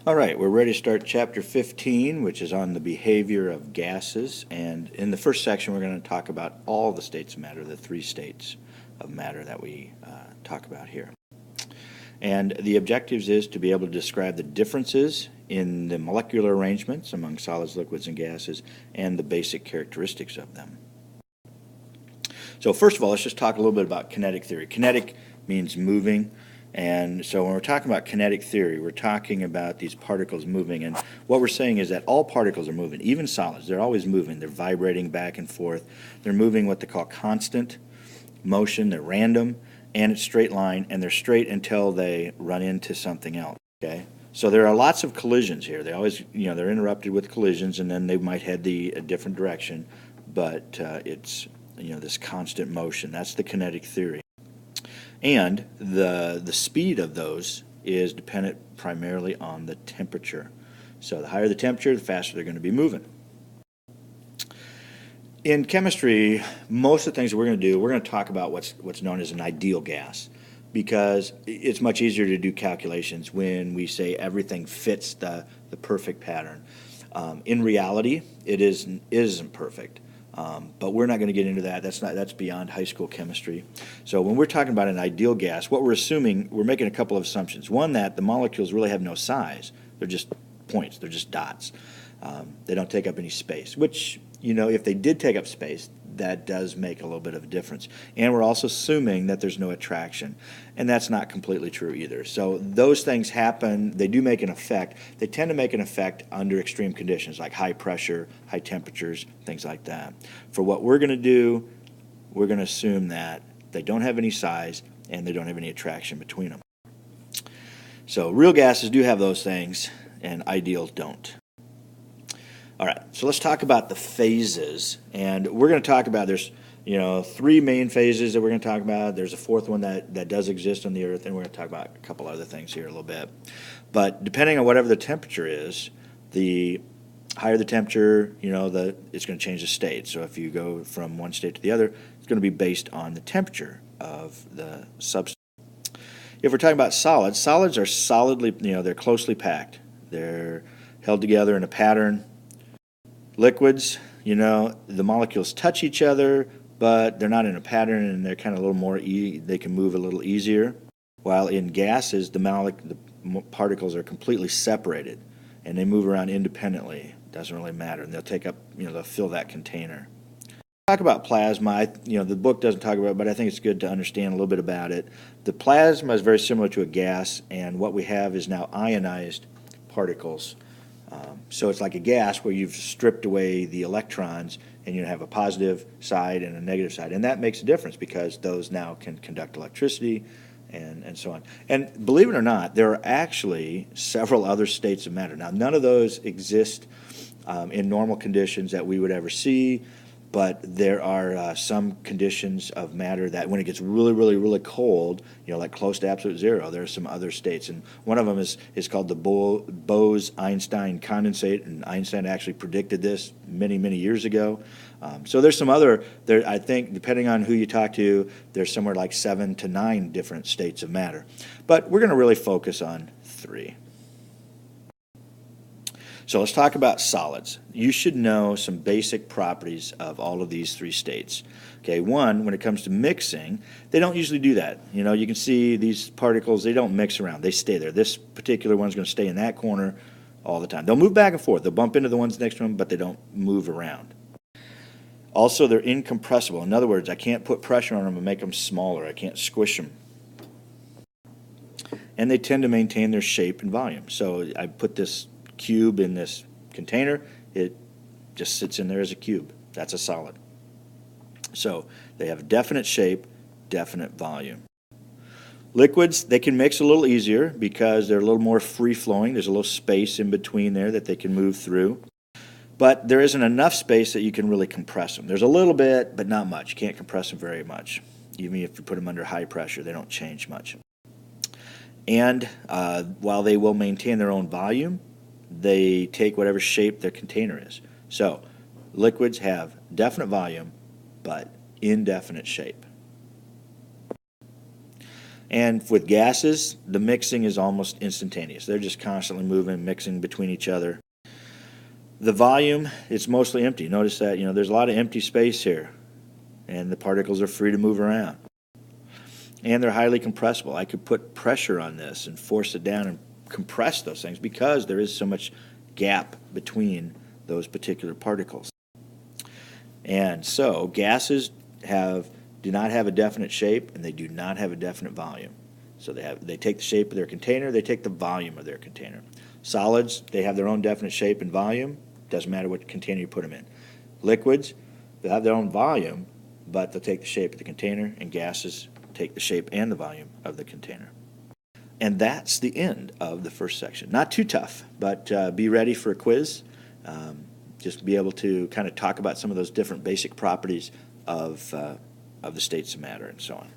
All right, we're ready to start chapter 15, which is on the behavior of gases. And in the first section, we're going to talk about all the states of matter, the three states of matter that we talk about here. And the objectives is to be able to describe the differences in the molecular arrangements among solids, liquids, and gases, and the basic characteristics of them. So first of all, let's just talk a little bit about kinetic theory. Kinetic means moving. And so when we're talking about kinetic theory, we're talking about these particles moving. And what we're saying is that all particles are moving, even solids. They're always moving. They're vibrating back and forth. They're moving what they call constant motion. They're random, and it's straight line, and they're straight until they run into something else. Okay? So there are lots of collisions here. They always, they're interrupted with collisions, and then they might head a different direction. But it's, this constant motion. That's the kinetic theory. And the speed of those is dependent primarily on the temperature. So the higher the temperature, the faster they're going to be moving. In chemistry, most of the things that we're going to do, we're going to talk about what's known as an ideal gas, because it's much easier to do calculations when we say everything fits the perfect pattern. In reality, it isn't perfect. But we're not going to get into that. That's beyond high school chemistry. So when we're talking about an ideal gas, what we're assuming, we're making a couple of assumptions. One, that the molecules really have no size. They're just points. They're just dots. They don't take up any space, which, if they did take up space, that does make a little bit of a difference. And we're also assuming that there's no attraction. And that's not completely true either. So those things happen. They do make an effect. They tend to make an effect under extreme conditions, like high pressure, high temperatures, things like that. For what we're going to do, we're going to assume that they don't have any size and they don't have any attraction between them. So real gases do have those things, and ideals don't. All right, so let's talk about the phases, and we're going to talk about there's three main phases that we're going to talk about. There's a fourth one that does exist on the Earth, and we're going to talk about a couple other things here a little bit. But depending on whatever the temperature is, the higher the temperature, it's going to change the state. So if you go from one state to the other, it's going to be based on the temperature of the substance. If we're talking about solids are solidly, they're closely packed. They're held together in a pattern. Liquids, the molecules touch each other, but they're not in a pattern, and they're kind of a little more, they can move a little easier. While in gases, the particles are completely separated, and they move around independently. Doesn't really matter, and they'll take up, they'll fill that container. Talk about plasma. The book doesn't talk about it, but I think it's good to understand a little bit about it. The plasma is very similar to a gas, and what we have is now ionized particles. So it's like a gas where you've stripped away the electrons, and you have a positive side and a negative side. And that makes a difference because those now can conduct electricity and so on. And believe it or not, there are actually several other states of matter. Now, none of those exist in normal conditions that we would ever see, but there are some conditions of matter that when it gets really, really, really cold, like close to absolute zero, there are some other states. And one of them is called the Bose-Einstein condensate, and Einstein actually predicted this many, many years ago. So there's some other, I think, depending on who you talk to, there's somewhere like 7 to 9 different states of matter. But we're going to really focus on 3. So let's talk about solids. You should know some basic properties of all of these 3 states. Okay, one, when it comes to mixing, they don't usually do that. You can see these particles, they don't mix around. They stay there. This particular one's going to stay in that corner all the time. They'll move back and forth. They'll bump into the ones next to them, but they don't move around. Also, they're incompressible. In other words, I can't put pressure on them and make them smaller. I can't squish them. And they tend to maintain their shape and volume. So I put this cube in this container, it just sits in there as a cube. That's a solid. So they have definite shape, definite volume. Liquids, they can mix a little easier because they're a little more free-flowing. There's a little space in between there that they can move through. But there isn't enough space that you can really compress them. There's a little bit, but not much. You can't compress them very much. Even if you put them under high pressure, they don't change much. And while they will maintain their own volume, they take whatever shape their container is. So liquids have definite volume, but indefinite shape. And with gases, the mixing is almost instantaneous. They're just constantly moving, mixing between each other. The volume, it's mostly empty. Notice that, there's a lot of empty space here, and the particles are free to move around. And they're highly compressible. I could put pressure on this and force it down and compress those things because there is so much gap between those particular particles. And so gases do not have a definite shape, and they do not have a definite volume. So they take the shape of their container, they take the volume of their container. Solids, they have their own definite shape and volume. Doesn't matter what container you put them in. Liquids, they'll have their own volume, but they'll take the shape of the container, and gases take the shape and the volume of the container. And that's the end of the first section. Not too tough, but be ready for a quiz. Just be able to kind of talk about some of those different basic properties of the states of matter and so on.